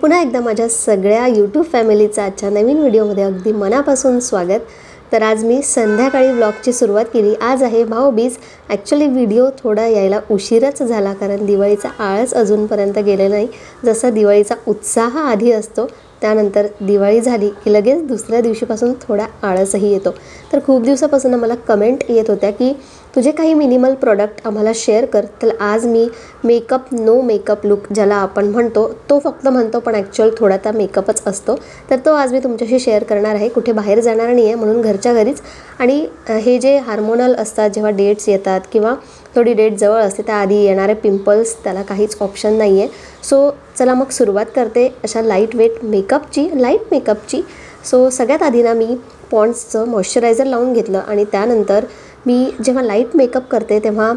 पुन्हा एकदा माझ्या सगळ्या यूट्यूब फॅमिलीचं आजच्या नवीन व्हिडिओमध्ये अगदी मनापासून स्वागत। तर आज मी संध्याकाळी व्लॉगची सुरुवात केली। आज आहे भाऊबीज। ॲक्च्युअली व्हिडिओ थोडा यायला उशीरच झाला कारण दिवाळीचा आळस अजूनपर्यंत गेलेला नाही। जसा दिवाळीचा उत्साह आधी असतो त्यानंतर दिवाळी झाली की लगेच दुसऱ्या दिवशीपासून थोडा आळसही येतो। तर खूप दिवसापासून मला कमेंट येत होत्या की तुझे काही मिनिमल प्रोडक्ट आम्हाला शेअर कर। तर आज मी मेकअप नो मेकअप लुक ज्याला आपण म्हणतो तो फक्त म्हणतो पण ॲक्च्युअल थोडा त्या मेकअपच असतो, तर तो आज मी तुमच्याशी शेअर करणार आहे। कुठे बाहेर जाणार नाही आहे म्हणून घरच्या घरीच। आणि हे जे हार्मोनल असतात जेव्हा डेट्स येतात किंवा थोडी डेट जवळ असते त्याआधी येणारे पिंपल्स त्याला काहीच ऑप्शन नाही आहे। सो चला मग सुरुवात करते अशा लाईट मेकअपची। सो सगळ्यात आधी ना मी पॉन्ड्सचं मॉइश्चरायझर लावून घेतलं आणि त्यानंतर मी जेव्हा लाईट मेकअप करते तेव्हा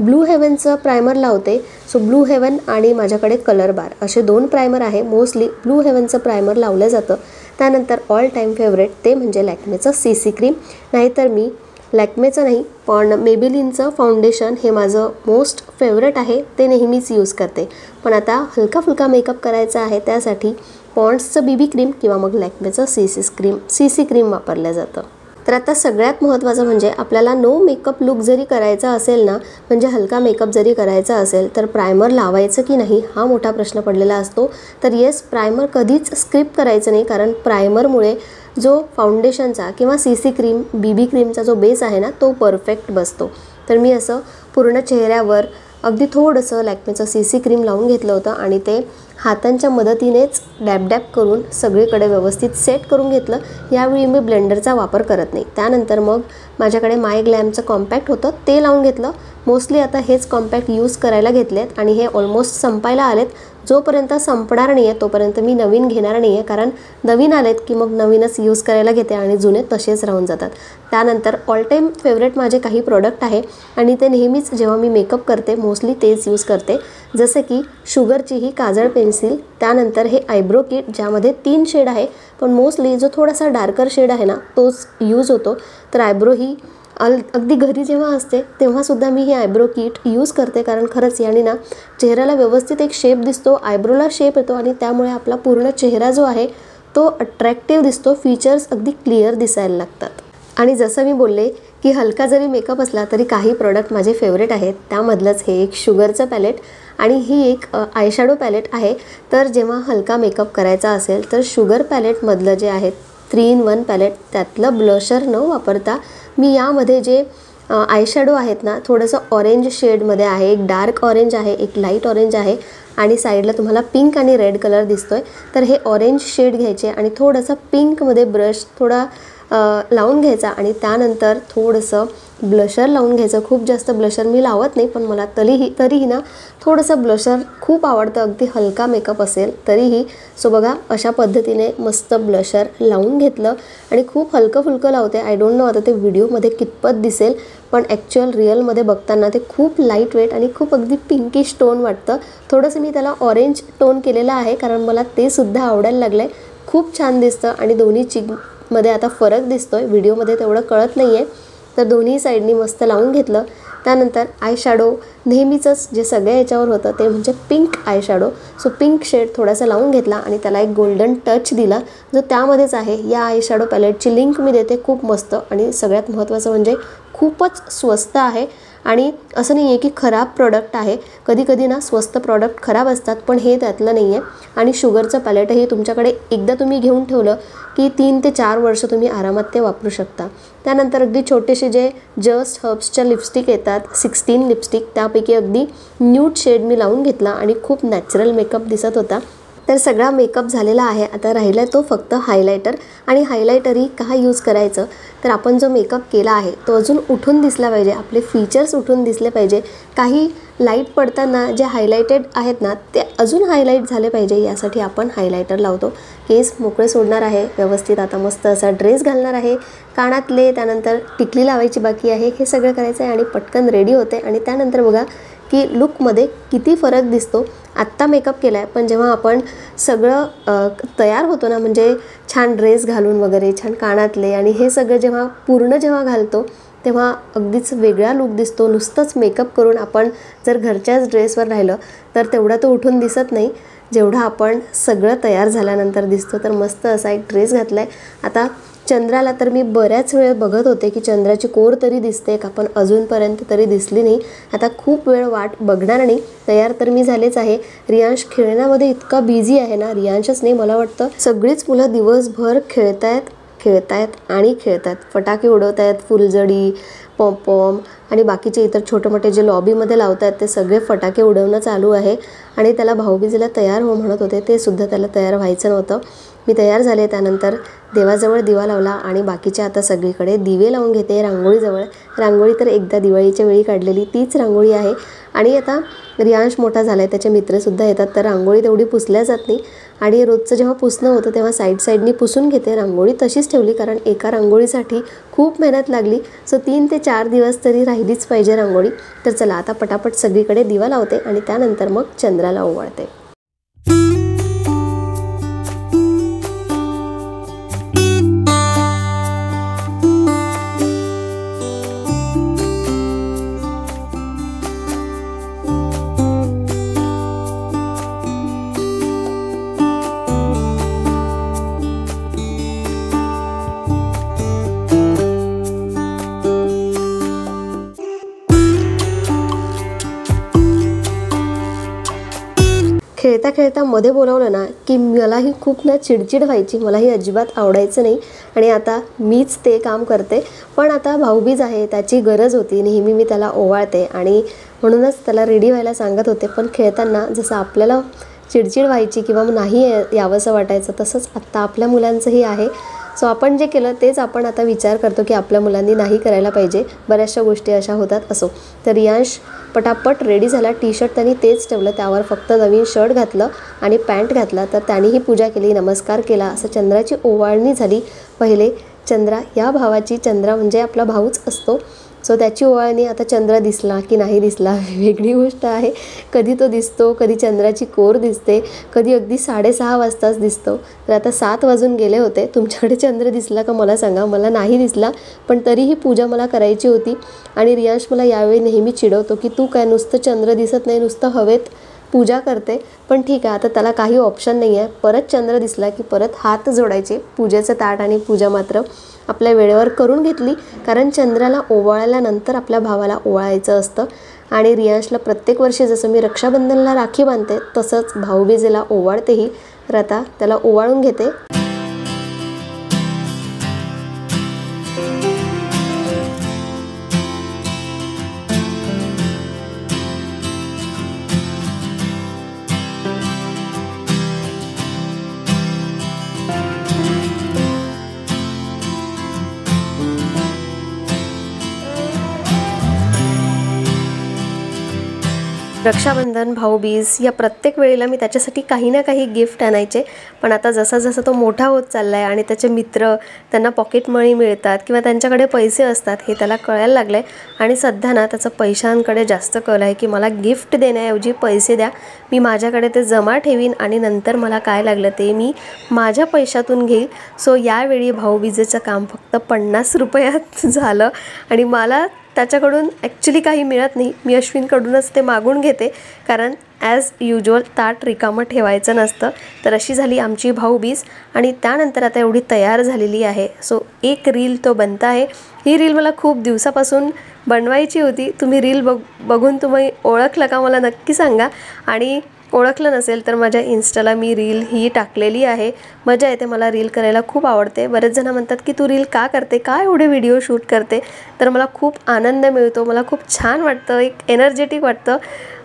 ब्लू हेवनचं प्रायमर लावते। सो ब्लू हेवन आणि माझ्याकडे कलर बार असे दोन प्रायमर आहे। मोस्टली ब्लू हेवनचं प्रायमर लावलं जातं। त्यानंतर ऑल टाईम फेवरेट ते म्हणजे लॅक्मेचं CC क्रीम, नाहीतर मी लॅक्मेचं नाही पण मेबेलिनचं फाउंडेशन हे माझं मोस्ट फेवरेट आहे, ते नेहमीच यूज करते। पण आता हलका फुलका मेकअप करायचा आहे त्यासाठी पॉन्ड्सचं BB क्रीम किंवा मग लॅक्मेचं CC क्रीम वापरलं जातं। तर आता सगळ्यात महत्त्वाचं म्हणजे आपल्याला नो मेकअप लुक जरी करायचा असेल ना, म्हणजे हलका मेकअप जरी करायचा असेल तर प्रायमर लावायचं की नाही हा मोठा प्रश्न पडलेला असतो। तर येस, प्रायमर कधीच स्किप करायचं नाही कारण प्रायमरमुळे जो फाउंडेशनचा किंवा CC क्रीम BB क्रीमचा जो बेस आहे ना तो परफेक्ट बसतो। तर मी असं पूर्ण चेहऱ्यावर अगदी थोडंसं लॅक्मेचं CC क्रीम लावून घेतलं होतं आणि ते हातांच्या मदतीनेच डॅब करून सगळीकडे व्यवस्थित सेट करून घेतलं। यावेळी मी ब्लेंडरचा वापर करत नाही। त्यानंतर मग माझ्याकडे माय ग्लॅमचं कॉम्पॅक्ट होतं ते लावून घेतलं। मोस्टली आता हेच कॉम्पॅक्ट यूज करायला घेतलेत आणि हे ऑलमोस्ट संपायला आलेत। जोपर्यंत संपणार नाही आहे तोपर्यंत मी नवीन घेणार नाही आहे, कारण नवीन आलेत की मग नवीनच यूज करायला घेते आणि जुने तसेच राहून जातात। त्यानंतर ऑल टाईम फेवरेट माझे काही प्रोडक्ट आहे आणि ते नेहमीच जेव्हा मी मेकअप करते मोस्टली तेच यूज करते, जसे की शुगरची ही काजळ पेन्सिल, त्यानंतर हे आयब्रो किट ज्यामध्ये 3 शेड आहे पण मोस्टली जो थोडासा डार्कर शेड आहे ना तोच यूज होतो। तर आयब्रो ही अगदी घरी जेव्हा असते तेव्हासुद्धा मी हे आयब्रो किट यूज करते, कारण खरंच याने ना चेहऱ्याला व्यवस्थित एक शेप दिसतो, आयब्रोला शेप येतो आणि त्यामुळे आपला पूर्ण चेहरा जो आहे तो अट्रॅक्टिव्ह दिसतो, फीचर्स अगदी क्लिअर दिसायला लागतात। आणि जसं मी बोलले की हलका जरी मेकअप असला तरी काही प्रोडक्ट माझे फेवरेट आहेत, त्यामधलंच हे एक शुगरचं पॅलेट आणि ही एक आयशॅडो पॅलेट आहे। तर जेव्हा हलका मेकअप करायचा असेल तर शुगर पॅलेटमधलं जे आहे 3 in 1 पॅलेट त्यातलं ब्लशर न वापरता मी यामध्ये जे आयशॅडो आहेत ना थोडंसं ऑरेंज शेडमध्ये आहे, एक डार्क ऑरेंज आहे, एक लाईट ऑरेंज आहे आणि साईडला तुम्हाला पिंक आणि रेड कलर दिसतोय। तर हे ऑरेंज शेड घ्यायचे आणि थोडंसं पिंकमध्ये ब्रश थोडा लावून घ्यायचा आणि त्यानंतर थोडंसं ब्लशर लावून घ्यायचं। खूप जास्त ब्लशर मी लावत नाही पण मला तरीही ना थोडंसं ब्लशर खूप आवडतं, अगदी हलका मेकअप असेल तरीही। सो बघा अशा पद्धतीने मस्त ब्लशर लावून घेतलं आणि खूप हलकं फुलकं लावते। आय डोंट नो आता ते व्हिडिओमध्ये कितपत दिसेल पण ॲक्च्युअल रिअलमध्ये बघताना ते खूप लाईट वेट आणि खूप अगदी पिंकिश टोन वाटतं। थोडंसं मी त्याला ऑरेंज टोन केलेलं आहे कारण मला ते सुद्धा आवडायला लागलं आहे, खूप छान दिसतं आणि दोन्ही चिकमध्ये आता फरक दिसतोय, व्हिडिओमध्ये तेवढं कळत नाही आहे। तर दोन्ही साईडनी मस्त लावून घेतलं। त्यानंतर आयशॅडो नेहमीचंच जे सगळ्या याच्यावर होतं ते म्हणजे pink eyeshadow. So pink shade थोडासा लावून घेतला आणि त्याला एक गोल्डन टच दिला जो त्यामध्येच आहे। या आयशॅडो पॅलेटची लिंक मी देते, खूप मस्त आणि सगळ्यात महत्त्वाचं म्हणजे खूपच स्वस्त आहे आणि असं नाही आहे की खराब प्रोडक्ट आहे। कधी ना स्वस्त प्रोडक्ट खराब असतात पण हे त्यातलं नाही आहे। आणि शुगरचं पॅलेटही तुमच्याकडे एकदा तुम्ही घेऊन ठेवलं की 3 ते 4 वर्ष तुम्ही आरामात ते वापरू शकता। त्यानंतर अगदी छोटेसे जे जस्ट हर्ब्सच्या लिपस्टिक येतात 16 लिपस्टिक, त्यापैकी अगदी न्यूड शेड मी लावून घेतला आणि खूप नॅचरल मेकअप दिसत होता। तर सगळा मेकअप झालेला आहे, आता राहिला तो फक्त हायलायटर। आणि हायलायटरही का यूज करायचं तर आपण जो मेकअप केला आहे तो अजून उठून दिसला पाहिजे, आपले फीचर्स उठून दिसले पाहिजे। काही लाईट पडताना जे हायलायटेड आहेत ना ते अजून हायलाईट झाले पाहिजे, यासाठी आपण हायलायटर लावतो। केस मोकळे सोडणार आहे व्यवस्थित, आता मस्त असा ड्रेस घालणार आहे, कानातले त्यानंतर टिकली लावायची बाकी आहे, हे सगळं करायचं आहे आणि पटकन रेडी होते। आणि त्यानंतर बघा की लुकमध्ये किती फरक दिसतो। आत्ता मेकअप केला आहे पण जेव्हा आपण सगळं तयार होतो ना, म्हणजे छान ड्रेस घालून वगैरे छान कानातले आणि हे सगळं जेव्हा घालतो तेव्हा अगदीच वेगळा लुक दिसतो। नुसतंच मेकअप करून आपण जर घरच्याच ड्रेसवर राहिलं तर तेवढा तो उठून दिसत नाही। जेवढा आपण सगळं तयार झाल्यानंतर दिसतो. तर मस्त असा एक ड्रेस घातला आहे. आता चंद्राला तर मी बऱ्याच वेळ बघत होते की चंद्राची कोर तरी दिसते का, पण अजूनपर्यंत तरी दिसली नाही. आता खूप वेळ वाट बघणार नाही. तयार तर मी झालेच आहे. रियांश खेळण्यामध्ये इतका बिझी आहे ना, रियांशच नाही मला वाटतं सगळीच मुलं दिवसभर खेळतायत आणि खेळतात. फटाके उडवत आहेत, फुलझडी, पॉमपॉम आणि बाकीचे इतर छोटे मोठे जे लॉबीमध्ये लावत आहेत ते सगळे फटाके उडवणं चालू आहे. आणि त्याला भाऊबीजेला तयार हो म्हणत होते, ते सुद्धा त्याला तयार व्हायचं नव्हतं. मी तयार झाले. त्यानंतर देवाजवळ दिवा लावला आणि बाकीच्या आता सगळीकडे दिवे लावून घेते. रांगोळीजवळ रांगोळी तर एकदा दिवाळीच्या वेळी काढलेली तीच रांगोळी आहे. आणि आता रियांश मोठा झाला आहे, त्याचे मित्रसुद्धा येतात, तर रांगोळी तेवढी पुसल्या जात नाही. आणि रोजचं जेव्हा पुसणं होतं तेव्हा साईडनी पुसून घेते. रांगोळी तशीच ठेवली कारण एका रांगोळीसाठी खूप मेहनत लागली. सो 3 ते 4 दिवस तरी राहिलीच पाहिजे रांगोळी. तर चला आता पटापट सगळीकडे दिवा लावते आणि त्यानंतर मग चंद्राला ओवाळते. खेळता खेळता मध्ये बोलावलं ना की मलाही खूप ना चिडचिड व्हायची, मलाही अजिबात आवडायचं नाही. आणि आता मीच ते काम करते. पण आता भाऊबीज आहे, त्याची गरज होती. नेहमी मी त्याला ओवाळते आणि म्हणूनच त्याला रेडी व्हायला सांगत होते. पण खेळताना जसं आपल्याला चिडचिड व्हायची किंवा नाही यावंसं वाटायचं, तसंच आत्ता आपल्या मुलांचंही आहे. सो आपण जे केलं तेच आपण आता विचार करतो की आपल्या मुलांनी नाही करायला पाहिजे. बऱ्याचशा गोष्टी अशा होतात. असो, तर रियांश पटापट रेडी झाला. टी-शर्ट त्यांनी तेच ठेवलं, त्यावर फक्त नवीन शर्ट घातलं आणि पॅन्ट घातला. तर त्यानेही पूजा केली, नमस्कार केला. असं चंद्राची ओवाळणी झाली. पहिले चंद्रा या भावाची, चंद्रा म्हणजे आपला भाऊच असतो. सो त्याची ओवाळणी. आता चंद्र दिसला की नाही दिसला वेगळी गोष्ट आहे. कधी तो दिसतो, कधी चंद्राची कोर दिसते, कधी अगदी 6:30 वाजताच दिसतो. तर आता 7 वाजून गेले होते. तुमच्याकडे चंद्र दिसला का मला सांगा. मला नाही दिसला, पण तरीही पूजा मला करायची होती. आणि रियांश मला यावेळी नेहमी चिडवतो की तू काय नुसतं चंद्र दिसत नाही, नुसतं हवेत पूजा करते. पण ठीक आहे, आता त्याला काही ऑप्शन नाही आहे. परत चंद्र दिसला की परत हात जोडायचे. पूजेचं ताट आणि पूजा मात्र आपल्या वेळेवर करून घेतली, कारण चंद्राला ओवाळल्यानंतर आपल्या भावाला ओवाळायचं असतं. आणि रियांशला प्रत्येक वर्षी जसं मी रक्षाबंधनला राखी बांधते तसंच भाऊबीजेला ओवाळतेही. तर आता त्याला ओवाळून घेते. रक्षाबंधन, भाऊबीज या प्रत्येक वेळेला मी त्याच्यासाठी काही ना काही गिफ्ट आणायचे. पण आता जसा जसा तो मोठा होत चालला आहे आणि त्याचे मित्र, त्यांना पॉकेट मनी मिळतात किंवा त्यांच्याकडे पैसे असतात हे त्याला कळायला लागलं आहे. आणि सध्या ना त्याचं पैशांकडे जास्त कल आहे की मला गिफ्ट देण्याऐवजी पैसे द्या, मी माझ्याकडे ते जमा ठेवीन आणि नंतर मला काय लागलं ते मी माझ्या पैशातून घेईल. सो यावेळी भाऊबीजेचं काम फक्त 50 रुपयात झालं आणि मला त्याच्याकडून ॲक्च्युली काही मिळत नाही. मी अश्विनकडूनच ते मागून घेते, कारण ॲज युज्युअल ताट रिकामं ठेवायचं नसतं. तर अशी झाली आमची भाऊबीज. आणि त्यानंतर आता एवढी तयार झालेली आहे. सो एक रील तो बनता आहे. ही रील मला खूप दिवसापासून बनवायची होती. तुम्ही रील बघून तुम्ही ओळखलं का मला नक्की सांगा. आणि ओळखलं नसेल तर माझ्या इन्स्टाला मी रील ही टाकलेली आहे. मजा येते, मला रील करायला खूप आवडते. बरेच जण म्हणतात की तू रील का करते, का एवढे व्हिडिओ शूट करते. तर मला खूप आनंद मिळतो, मला खूप छान वाटतं, एक एनर्जेटिक वाटतं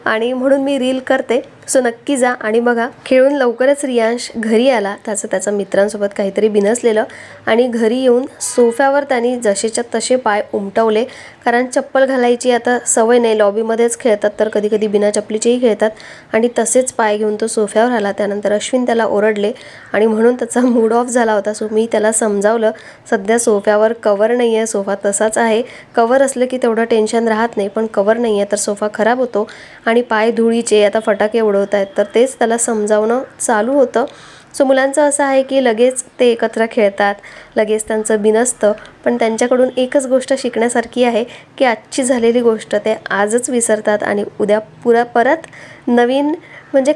आणि म्हणून मी रील करते. सो नक्की जा आणि बघा. खेळून लवकरच रियांश घरी आला. त्याच्या मित्रांसोबत काहीतरी बिनसलेलं आणि घरी येऊन सोफ्यावर त्यांनी जसेच्या तसे पाय उमटवले, कारण चप्पल घालायची आता सवय नाही. लॉबीमध्येच खेळतात तर कधी कधी बिना चपलीचेही खेळतात. आणि तसेच पाय घेऊन तो सोफ्यावर आला. त्यानंतर अश्विन त्याला ओरडले आणि म्हणून त्याचा मूड ऑफ झाला होता. सो मी त्याला समजावलं, सध्या सोफ्यावर कवर नाही आहे, सोफा तसाच आहे. कवर असलं की तेवढं टेन्शन राहत नाही, पण कवर नाही आहे तर सोफा खराब होतो आणि पाय धुळीचे, आता फटाके उडवत आहेत. तर तेच त्याला समजावणं चालू होतं. सो मुलांचं असं आहे की लगेच ते एकत्र खेळतात, लगेच त्यांचं बिनसतं, पण त्यांच्याकडून एकच गोष्ट शिकण्यासारखी आहे की आजची झालेली गोष्ट ते आजच विसरतात आणि उद्या परत नवीन म्हणजे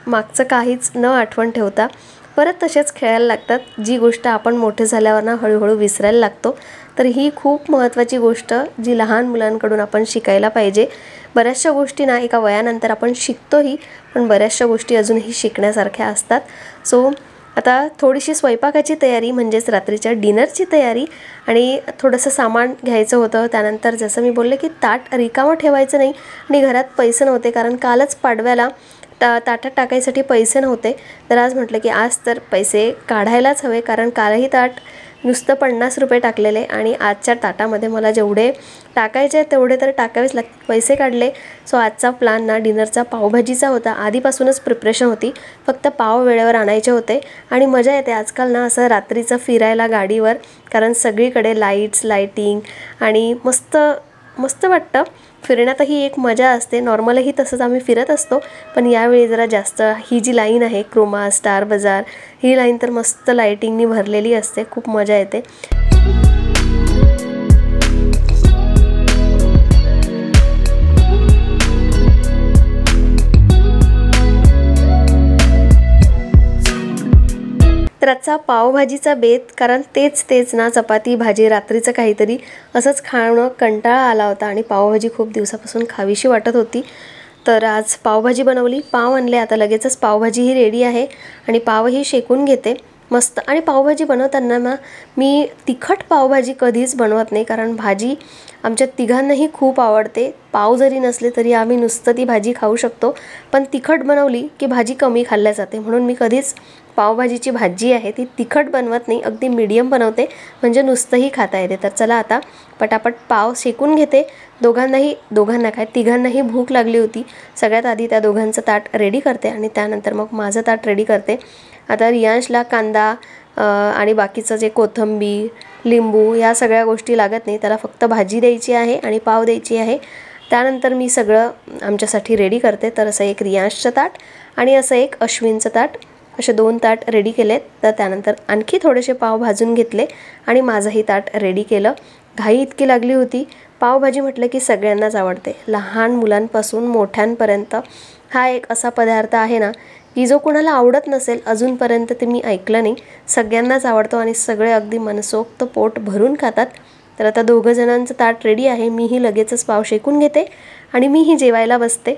मागचं काहीच न आठवण ठेवता परत तसेच खेळायला लागतात, जी गोष्ट आपण मोठे झाल्यावर ना हळूहळू विसरायला लागतो. तर ही खूप महत्त्वाची गोष्ट जी लहान मुलांकडून आपण शिकायला पाहिजे. बऱ्याचशा गोष्टी ना एका वयानंतर आपण शिकतोही, पण बऱ्याचशा गोष्टी अजूनही शिकण्यासारख्या असतात. सो आता थोडीशी स्वयंपाकाची तयारी म्हणजेच रात्रीच्या डिनरची तयारी आणि थोडंसं सामान घ्यायचं होतं. त्यानंतर जसं मी बोलले की ताट रिकामं ठेवायचं नाही आणि घरात पैसे नव्हते कारण कालच पाडव्याला ताटात टाकायसाठी पैसे नव्हते. तर आज म्हटलं की आज तर पैसे काढायलाच हवे कारण कालही ताट नुसतं 50 रुपये टाकलेले आणि आजच्या ताटामध्ये मला जेवढे टाकायचे तेवढे तर टाकावेच लागतील, पैसे काढले. सो आजचा प्लॅन ना डिनरचा पावभाजीचा होता. आधीपासूनच प्रिपरेशन होती, फक्त पाव वेळेवर आणायचे होते. आणि मजा येते आजकाल ना असं रात्रीचं फिरायला गाडीवर, कारण सगळीकडे लाईटिंग आणि मस्त वाटतं. फिरण्यातही एक मजा असते. नॉर्मलही तसंच आम्ही फिरत असतो, पण यावेळी जरा जास्त ही जी लाईन आहे क्रोमा स्टार बाजार, ही लाईन तर मस्त लाईटिंगनी भरलेली असते, खूप मजा येते. तर आजचा पावभाजीचा बेत, कारण तेच ना चपाती भाजी रात्रीचं काहीतरी असंच खाणं कंटाळा आला होता आणि पावभाजी खूप दिवसापासून खावीशी वाटत होती. तर आज पावभाजी बनवली, पाव आणले. आता लगेचच पावभाजीही रेडी आहे आणि पावही शेकून घेते मस्त. आणि पावभाजी बनवताना ना मी तिखट पावभाजी कधीच बनवत नाही, कारण भाजी आमच्या तिघांनाही खूप आवडते. पाव जरी नसले तरी आम्ही नुसतं ती भाजी खाऊ शकतो, पण तिखट बनवली की भाजी कमी खाल्ल्या जाते. म्हणून मी कधीच पावभाजीची भाजी आहे ती तिखट बनवत नाही, अगदी मीडियम बनवते, म्हणजे नुसतंही खाता येते. तर चला आता पटापट पाव शेकून घेते. तिघांनाही भूक लागली होती. सगळ्यात आधी त्या दोघांचं ताट रेडी करते आणि त्यानंतर मग माझं ताट रेडी करते. आता रियांशला कांदा आणि बाकीचं जे कोथिंबीर, लिंबू या सगळ्या गोष्टी लागत नाही, त्याला फक्त भाजी द्यायची आहे आणि पाव द्यायची आहे. त्यानंतर मी सगळं आमच्यासाठी रेडी करते. तर असं एक रियांशचं ताट आणि असं एक अश्विनचं ताट, असे 2 ताट रेडी केलेत. तर त्यानंतर आणखी थोडेसे पाव भाजून घेतले आणि माझंही ताट रेडी केलं. घाई इतकी लागली होती. पावभाजी म्हटलं की सगळ्यांनाच आवडते, लहान मुलांपासून मोठ्यांपर्यंत. हा एक असा पदार्थ आहे ना की जो कोणाला आवडत नसेल अजूनपर्यंत ते मी ऐकलं नाही. सगळ्यांनाच आवडतो आणि सगळे अगदी मनसोक्त पोट भरून खातात. तर आता 2 जणांचं ताट रेडी आहे. मीही लगेचच पाव शेकून घेते आणि मीही जेवायला बसते.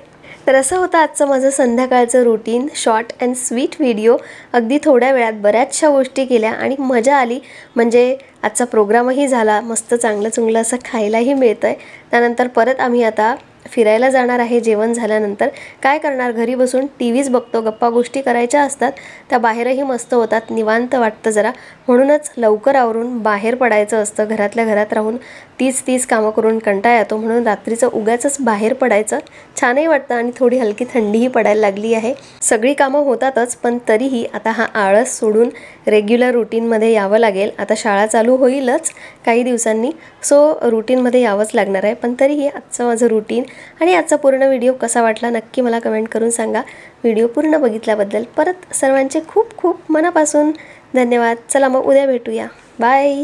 तर असं होतं आजचं माझं संध्याकाळचं routine. Short and sweet video. अगदी थोड्या वेळात बऱ्याचशा गोष्टी केल्या आणि मजा आली. म्हणजे आजचा प्रोग्रामही झाला, मस्त चांगलं असं खायलाही मिळतं आहे. त्यानंतर परत आम्ही आता फिरायला जाणार आहे. जेवण झाल्यानंतर काय करणार, घरी बसून टीव्हीच बघतो, गप्पा गोष्टी करायच्या असतात, त्या बाहेरही मस्त होतात, निवांत वाटतं जरा. म्हणूनच लवकर आवरून बाहेर पडायचं असतं. घरातल्या घरात राहून तीच कामं करून कंटाळा येतो, म्हणून रात्रीचं उगाचच बाहेर पडायचं छानही वाटतं. आणि थोडी हलकी थंडीही पडायला लागली आहे. सगळी कामं होतातच, पण तरीही आता हा आळस सोडून रेग्युलर रुटीनमध्ये यावं लागेल. आता शाळा चालू होईलच काही दिवसांनी, सो रुटीनमध्ये यावंच लागणार आहे. पण तरीही आजचं माझं रुटीन आणि आजचा पूर्ण व्हिडिओ कसा वाटला नक्की मला कमेंट करून सांगा. व्हिडिओ पूर्ण बघितल्याबद्दल परत सर्वांचे खूप मनापासून धन्यवाद. चला मग उद्या भेटूया. बाय.